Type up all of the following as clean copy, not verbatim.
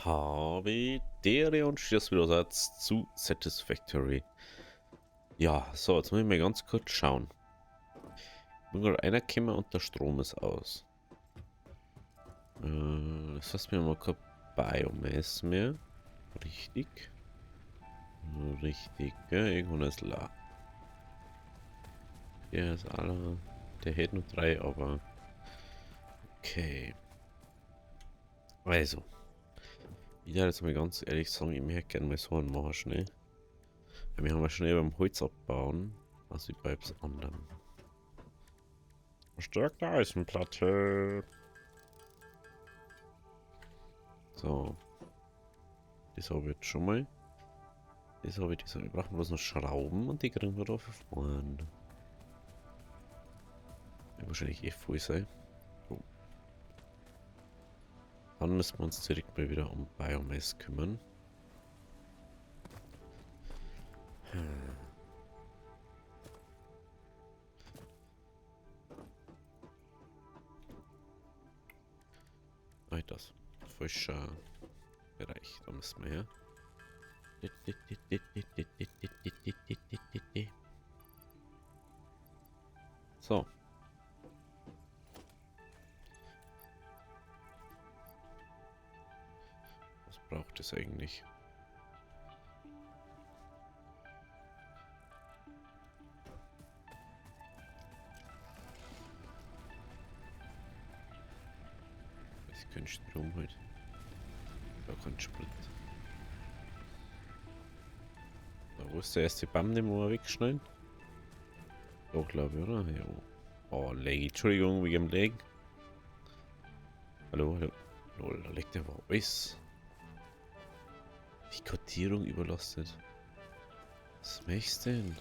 Habe der und Schließwidersatz zu Satisfactory. Ja, so, jetzt muss ich mal ganz kurz schauen. Ich bin gerade reingekommen und der Strom ist aus. Das heißt, wir haben kein Biomass mehr. Richtig. Richtig, ja, irgendwo ist la. Der ist alle. Der hält nur 3, aber. Okay. Also. Ich werde jetzt mal ganz ehrlich sagen, ich möchte gerne mal so einen machen schnell. Wir haben ja schnell beim Holz abbauen. Also wie beim anderen. Verstärkte Eisenplatte. So. Das habe ich jetzt schon mal. Das habe ich, das habe ich. Wir brauchen bloß noch Schrauben und die kriegen wir da vorne. Wird wahrscheinlich eh voll sein. So. Dann müssen wir uns direkt mal wieder um Biomass kümmern. Das falscher Bereich. Da müssen wir her. So. Was braucht es eigentlich? Ich kein Strom halt. Da kein Sprit. Da wo ist der erste Baum, den wir wegschneiden? Doch, glaube ich, oder? Ja. Oh, Lag. Entschuldigung, wegen dem Lag. Hallo, hallo. Lol, da liegt der aber alles. Die Kodierung überlastet. Was machst du denn?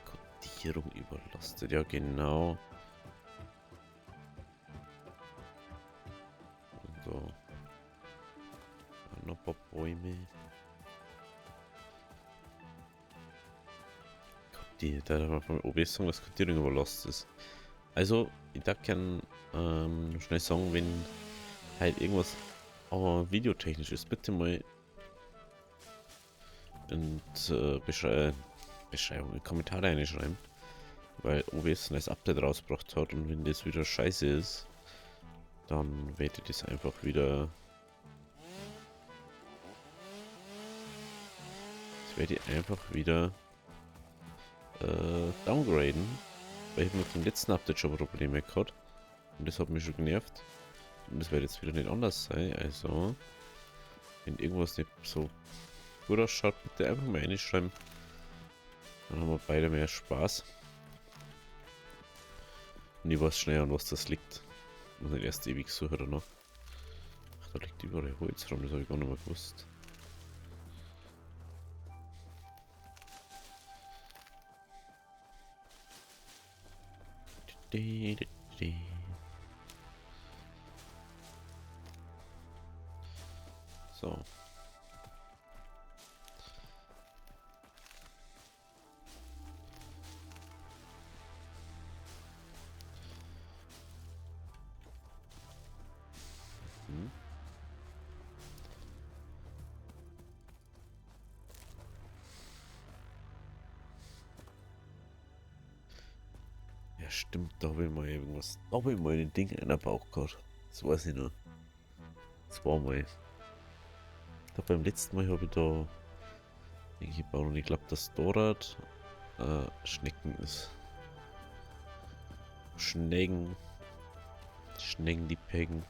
Kodierung überlastet, ja genau. Und so. Noch ein paar Bäume. Da darf man von OBS sagen, dass Kodierung überlastet ist. Also, ich darf gerne schnell sagen, wenn halt irgendwas videotechnisch ist, bitte mal in die Beschreibung, in Kommentare reinschreiben, weil OBS ein neues Update rausgebracht hat und wenn das wieder scheiße ist, dann werde ich das einfach wieder. Das werde ich einfach wieder downgraden, weil ich mit dem letzten Update schon Probleme gehabt und das hat mich schon genervt. Und das wird jetzt wieder nicht anders sein, also wenn irgendwas nicht so gut ausschaut, bitte einfach mal reinschreiben. Dann haben wir beide mehr Spaß. Und ich weiß schnell, an was das liegt. Muss nicht erst ewig suchen danach. Ach, da liegt überall Holz rum, das habe ich gar nicht mehr gewusst. So. Ja, stimmt, da habe ich mal irgendwas. Da habe ich mal ein Ding in der Bauch gehabt. Das weiß ich noch. Das war mal. Da beim letzten Mal habe ich da gebaut und ich glaube, dass dort Schnecken ist. Schnecken. Schnecken die Peggen.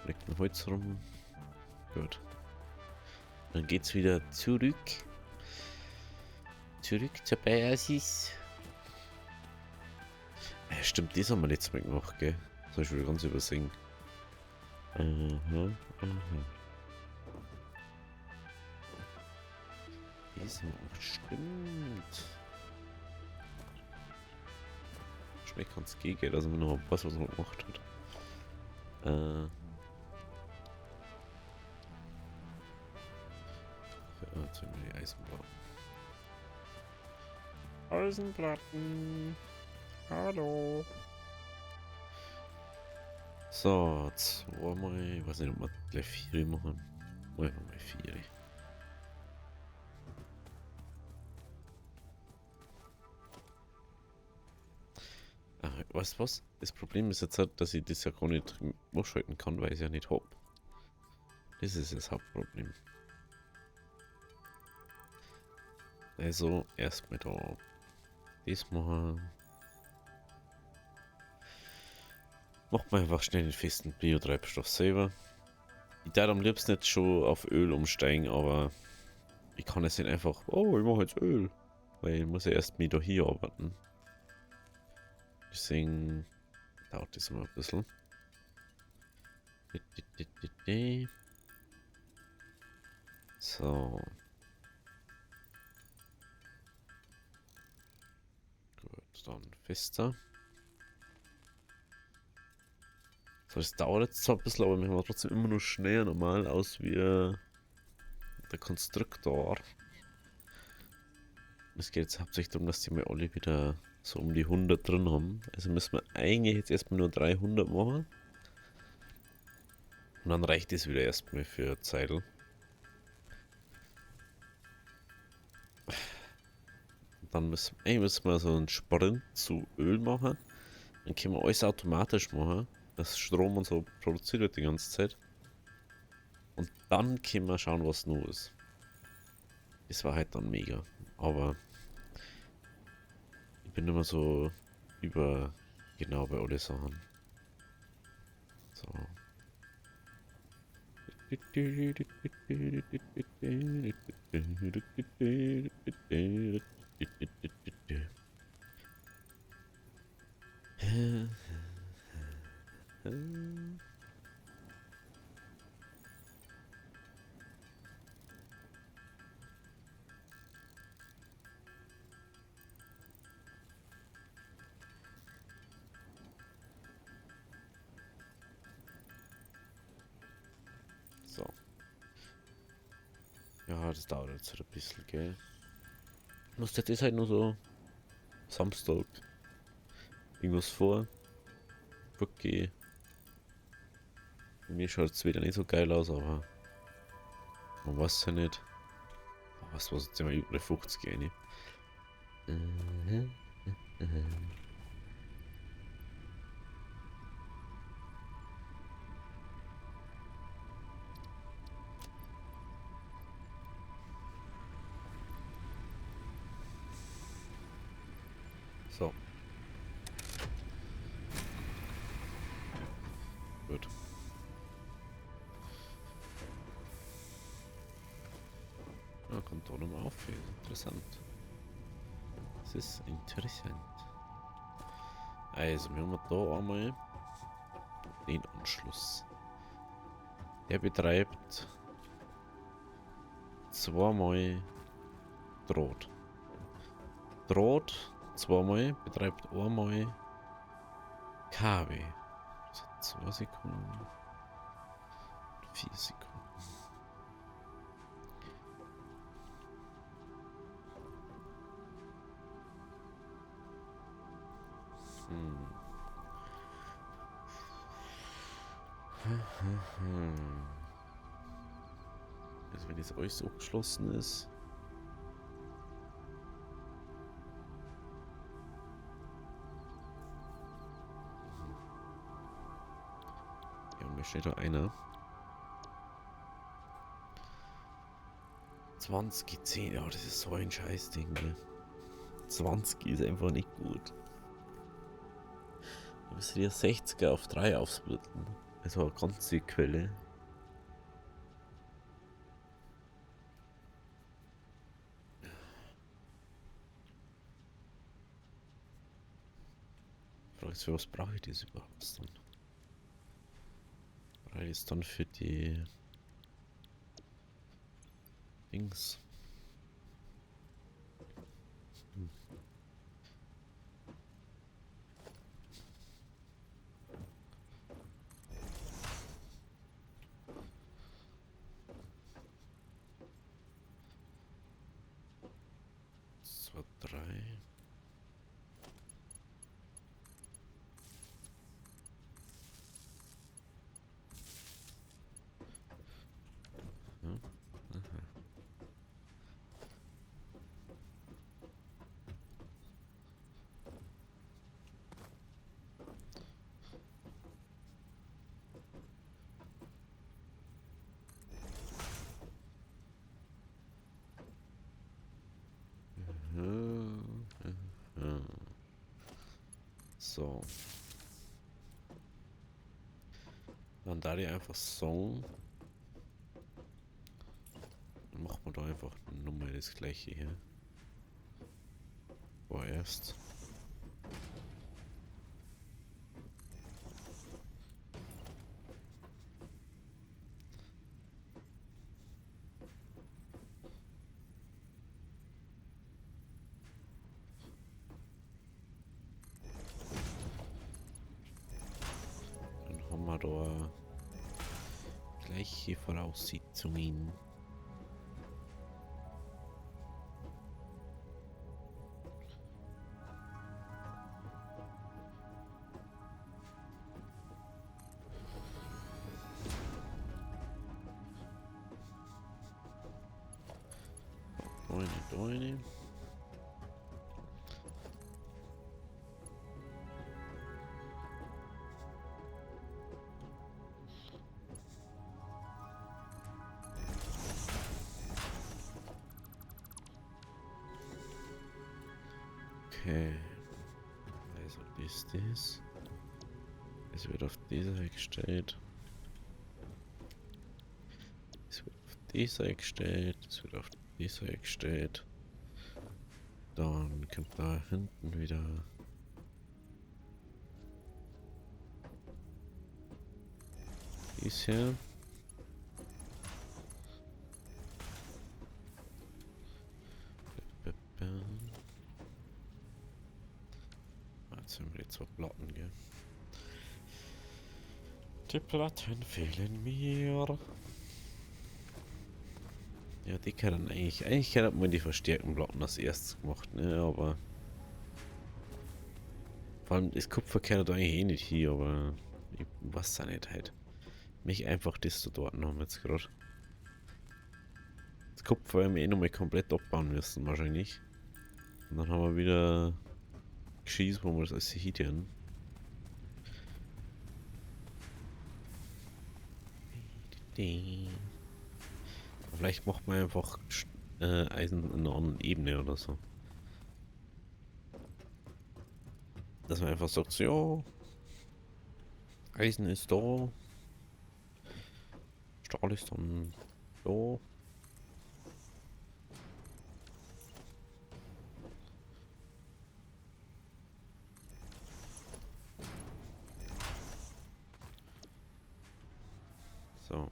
Legt ein Holz rum. Gut. Dann geht's wieder zurück. Zurück zur Basis. Ja, stimmt, das haben wir letztes Mal gemacht, gell? Das habe ich wieder ganz übersehen. Das macht stimmt. Schnell kann es gehen, dass man noch was man gemacht hat. Jetzt haben wir die Eisenplatten. Eisenplatten. Hallo. So, zweimal. Ich weiß nicht, ob wir gleich 4 machen. Einfach mal 4. Ah, weißt du was? Das Problem ist jetzt halt, dass ich das ja gar nicht ausschalten kann, weil ich es ja nicht hab. Das ist das Hauptproblem. Also, erstmal da das machen. Macht man einfach schnell den festen Biotreibstoff selber. Ich darf am liebsten jetzt schon auf Öl umsteigen, aber ich kann es nicht einfach, oh, ich mache jetzt Öl. Weil ich muss ja erst mit da hier arbeiten. Deswegen dauert das immer ein bisschen. So. Gut, dann fester. So, es dauert jetzt zwar ein bisschen, aber wir haben trotzdem immer noch schneller normal aus wie der Konstruktor. Es geht jetzt hauptsächlich darum, dass die mal alle wieder so um die 100 drin haben. Also müssen wir eigentlich jetzt erstmal nur 300 machen. Und dann reicht es wieder erstmal für Zeitl. Dann müssen wir so einen Sprint zu Öl machen. Dann können wir alles automatisch machen, dass Strom und so produziert wird die ganze Zeit. Und dann können wir schauen, was noch ist. Das war halt dann mega. Aber ich bin immer so über genau bei alle Sachen. So. So. Ja, das dauert jetzt halt ein bisschen, gell? Was das ist halt nur so Samstag. Irgendwas vor. Okay. Bei mir schaut es wieder nicht so geil aus, aber man weiß ja nicht. Was jetzt immer über 50 gehen. So. Gut. Ja, kommt auch nochmal auf. Interessant. Das ist interessant. Also, wir haben da einmal den Anschluss. Der betreibt zweimal Draht. Draht zweimal betreibt einmal Kabel. Also 2 Sekunden. 4 Sekunden. Also wenn jetzt alles so geschlossen ist. Ja, mir steht da einer. 20, 10, ja, das ist so ein Scheißding, ne? 20 ist einfach nicht gut. Du musst dir 60er auf 3 aufsplitten. Also eine ganze Quelle. Fragst du, was brauche ich das überhaupt dann? Brauche ich das dann für die Dings? Hm. Das war 3. So. Dann da die einfach Song. Dann machen wir da einfach nochmal das gleiche hier. Vorerst. Dann haben wir da gleiche Voraussetzungen. Deine. Okay. Also ist das. Es wird auf dieser gestellt. Es wird auf dieser gestellt. Es wird auf dieser gestellt. Dann kommt da hinten wieder dies hier. Jetzt haben wir die zwei Platten, gell? Die Platten fehlen mir. Ja, die können eigentlich kann man die verstärkten Platten als erstes gemacht, ne, aber vor allem das Kupfer kann eigentlich eh nicht hier, aber ich weiß auch nicht halt. Mich einfach das da dort haben jetzt gerade. Das Kupfer werden wir eh nochmal komplett abbauen müssen, wahrscheinlich. Und dann haben wir wieder Geschieß, wo wir das alles hitten. Vielleicht macht man einfach Eisen in einer anderen Ebene oder so. Dass man einfach sagt, so, ja, Eisen ist da, Stahl ist dann da. So.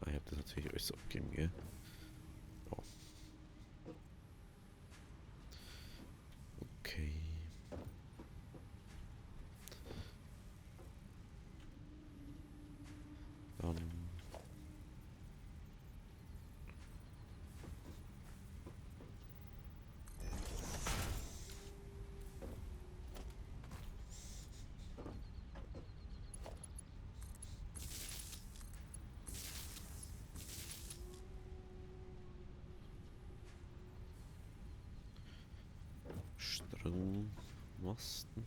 Ich habe das natürlich alles abgegeben, gell? Ja. Okay. Dann. Strommasten.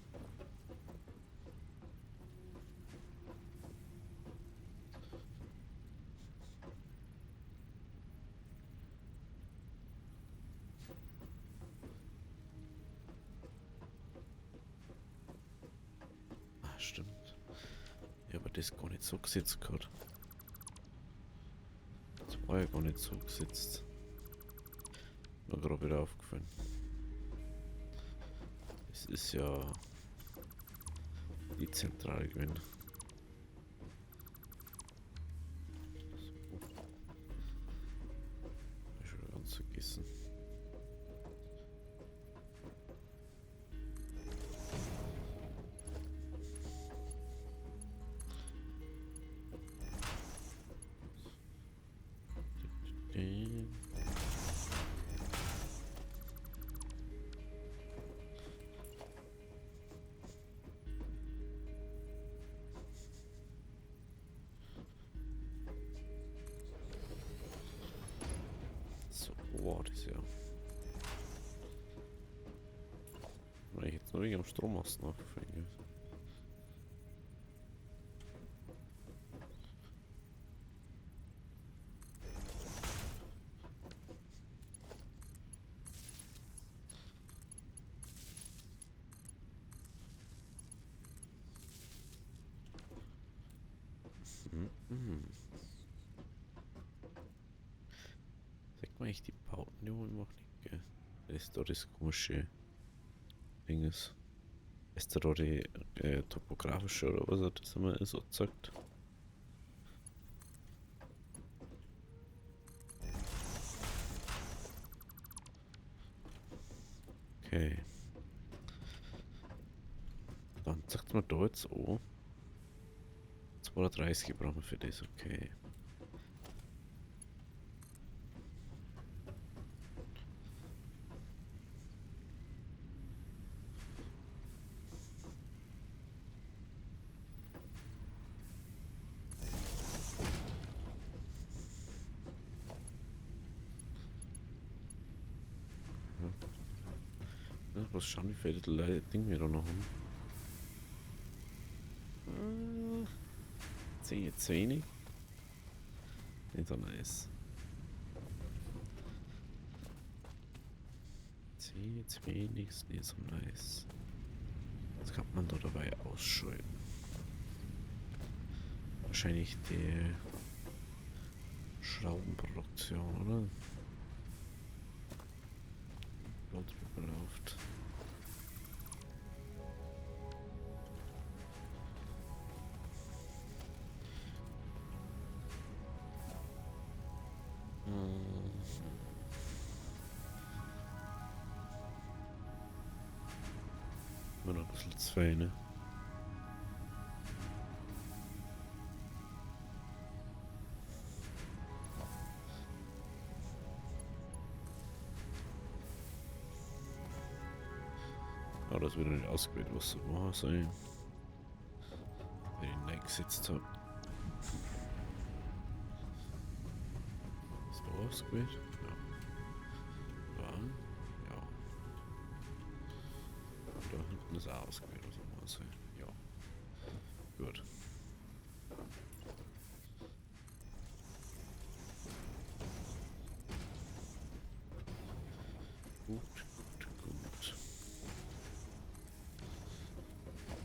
Ah, stimmt. Ja, aber das gar nicht so gesetzt gerade. Das war ja gar nicht so gesetzt. Mir gerade wieder aufgefallen. Es ist ja die Zentrale gewesen. Hab ich schon ganz vergessen. So, wow, das ist ja. Weil ich jetzt nur wegen dem Strommasten aufgefallen. Hm. Sag mal, ich die Bauten, die wollen wir auch nicht, gell? Das ist doch das komische Dinges. Ist da die topografische oder was er das immer so sagt? Okay. Dann sagt man da jetzt auch. 230 brauchen wir für das, okay. Ja, was schauen, wie viele Dinge wir da noch haben. 10 jetzt wenig. Nicht so nice. 10 jetzt wenig, ist nicht so nice. Was kann man da dabei ausschalten? Wahrscheinlich die Schraubenproduktion, oder? Blutdruck läuft. Nur noch ein bisschen zwei, ne? Aber das wird nicht ausgewählt, was war sein. Wenn ich Nike gesetzt habe. Ist da ausgewählt? Ja. Ja. Ja. Da hinten ist auch ausgewählt, was war sein. Ja. Gut. Gut, gut, gut.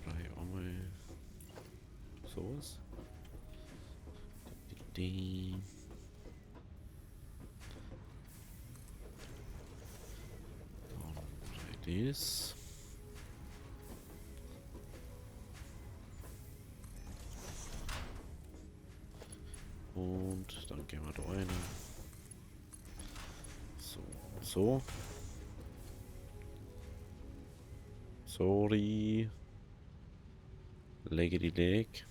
Brauche ich auch mal sowas. Die. Dann brauche ich das. Und dann gehen wir da rein. So, so. Sorry. Lege die Leg.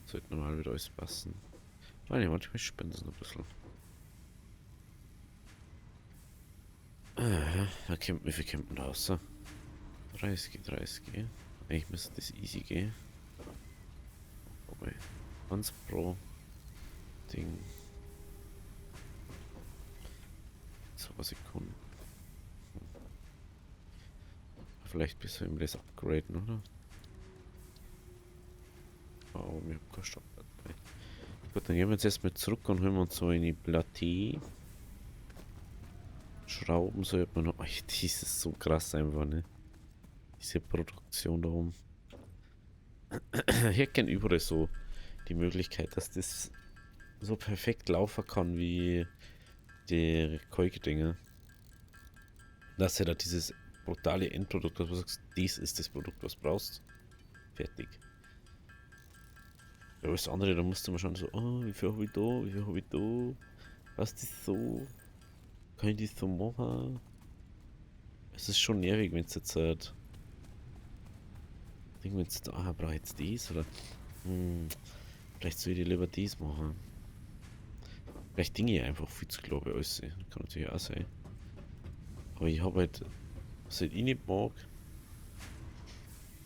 Sollte normal wieder alles passen. Ah ne, manchmal spinnt es noch ein bisschen. Okay, wie viel kommt denn da raus? 30, 30. Eigentlich müsste das easy gehen. Wobei, 20 pro Ding. 2 Sekunden. Vielleicht bis wir das upgraden, oder? Oh, wir haben keinen Stopp dabei. Gut, dann gehen wir jetzt erstmal zurück und holen wir uns so eine Platte. Schrauben sollte man noch. Ach, dies ist so krass einfach, ne? Diese Produktion da oben. Hier kennt überall so die Möglichkeit, dass das so perfekt laufen kann wie die Keuke-Dinger. Dass ja da dieses brutale Endprodukt, was du sagst, dies ist das Produkt, was du brauchst. Fertig. Ja, alles andere, da musst du mal schauen, so, oh, wie viel habe ich da, wie viel habe ich da, was ist das so, kann ich das so machen? Es ist schon nervig, wenn es jetzt halt, wenn jetzt, ah, brauche ich jetzt dies, oder, vielleicht soll ich lieber dies machen. Vielleicht Dinge einfach viel zu klar bei alles, kann natürlich auch sein. Aber ich habe halt, was halt ich nicht mag,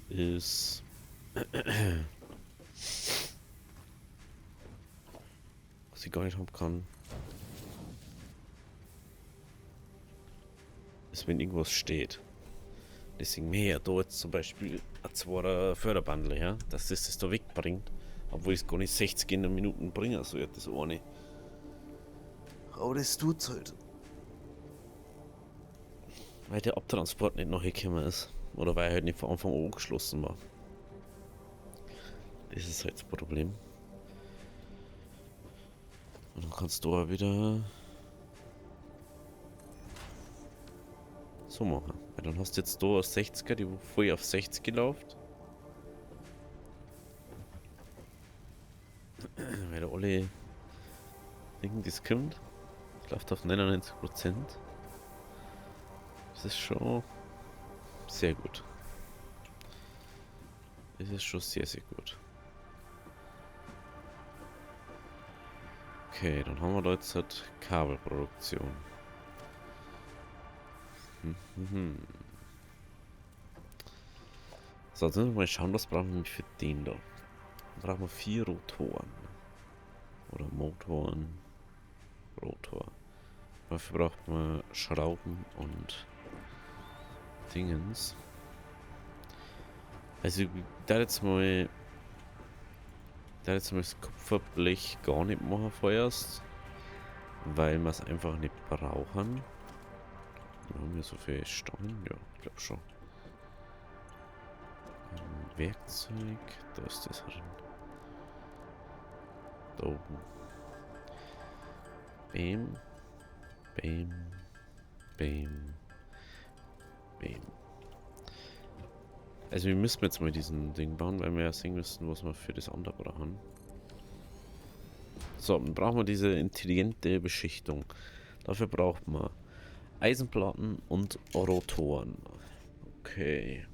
ist, was ich gar nicht haben kann, ist, wenn irgendwas steht. Deswegen mehr da jetzt zum Beispiel ein 2er Förderbandel, ja, dass das da wegbringt. Obwohl es gar nicht 60 in Minuten bringen soll, das eine. Aber das tut's halt. Weil der Abtransport nicht nachgekommen ist. Oder weil er halt nicht von Anfang an angeschlossen war. Das ist halt das Problem. Und dann kannst du auch wieder so machen. Weil dann hast du jetzt da eine 60er, die voll auf 60 läuft. Weil da alle denken, das kommt. Das läuft auf 99%. Das ist schon sehr gut. Das ist schon sehr, sehr gut. Okay, dann haben wir da jetzt halt Kabelproduktion. So, jetzt müssen wir mal schauen, was brauchen wir nämlich für den da. Dann brauchen wir 4 Rotoren. Oder Motoren. Rotor. Dafür braucht man Schrauben und Dingens. Also, da jetzt mal das Kupferblech gar nicht machen vorerst, weil wir es einfach nicht brauchen. Haben wir so viele Stangen? Ja, ich glaube schon. Werkzeug, da ist das drin. Da oben. Bam, bam, bam, bam. Also wir müssen jetzt mal diesen Ding bauen, weil wir ja sehen müssen, was wir für das andere brauchen. So, dann brauchen wir diese intelligente Beschichtung. Dafür braucht man Eisenplatten und Rotoren. Okay.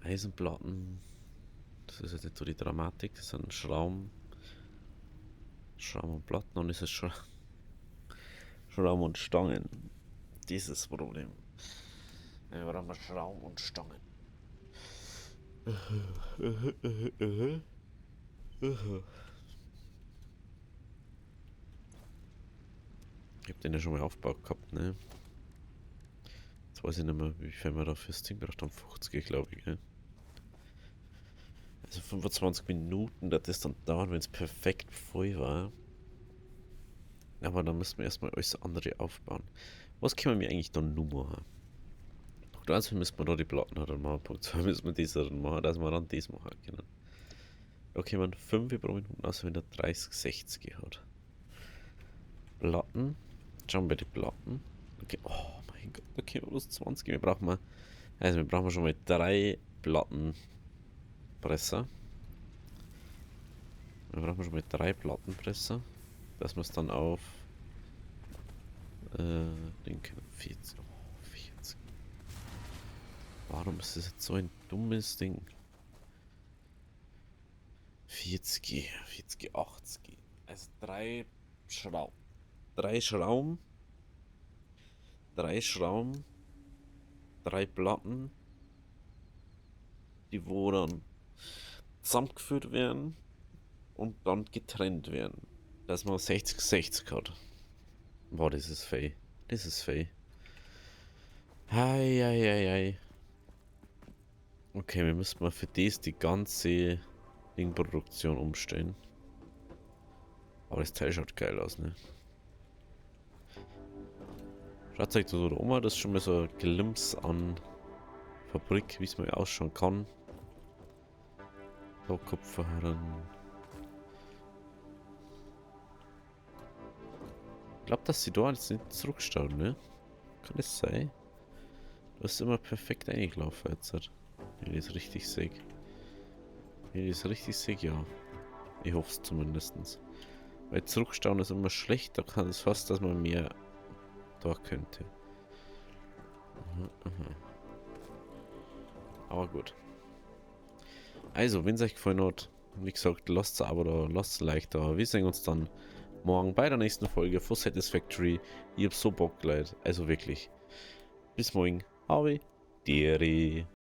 Eisenplatten. Das ist jetzt nicht so die Dramatik, das sind Schrauben. Schrauben und Platten und es ist Schrauben und Stangen. Dieses Problem. Wir brauchen Schrauben und Stangen. Ich hab den ja schon mal aufgebaut gehabt, ne? Jetzt weiß ich nicht mehr, wie viel wir da fürs Ding braucht haben. 50, glaube ich, ne? Also 25 Minuten, das ist dann dauern, wenn es perfekt voll war. Aber dann müssen wir erstmal alles andere aufbauen. Was können wir eigentlich dann nur machen? Punkt 1 müssen wir da die Platten dann machen. Punkt 2 müssen wir das dann machen, dass wir dann das machen können. Da kommen 5 pro Minute aus, wenn er 30, 60 hat. Platten. Schauen wir die Platten. Okay. Oh mein Gott, da können wir bloß 20. Wir brauchen schon mal 3 Plattenpresser. Wir brauchen schon mal 3 Plattenpresser. Dass wir es dann auf den 40. Oh, 40. Warum ist das jetzt so ein dummes Ding? 40, 80. Also 3 Schrauben. 3 Schrauben. 3 Schrauben. 3 Platten. Die wo dann zusammengeführt werden und dann getrennt werden. Dass man 60 hat. Boah, das ist fei. Das ist fei. Hei. Okay, wir müssen mal für das die ganze Dingproduktion umstellen. Aber das Teil schaut geil aus, ne? Schaut euch so da oben, das ist schon mal so ein Glimpse an Fabrik, wie es mal ausschauen kann. So, Kupferherren. Ich glaube, dass sie da jetzt nicht zurückstellen, ne? Kann das sein? Du hast immer perfekt eingelaufen jetzt. Wenn ich das richtig sehe. Ja. Ich hoffe es zumindest. Weil zurückstauen ist immer schlecht, da kann es fast, dass man mehr da könnte. Aber gut. Also, wenn es euch gefallen hat, wie gesagt, lasst es aber da, lasst es Like da. Wir sehen uns dann morgen bei der nächsten Folge von Satisfactory. Ich hab so Bock, Leute. Also wirklich. Bis morgen. Habe. Deri.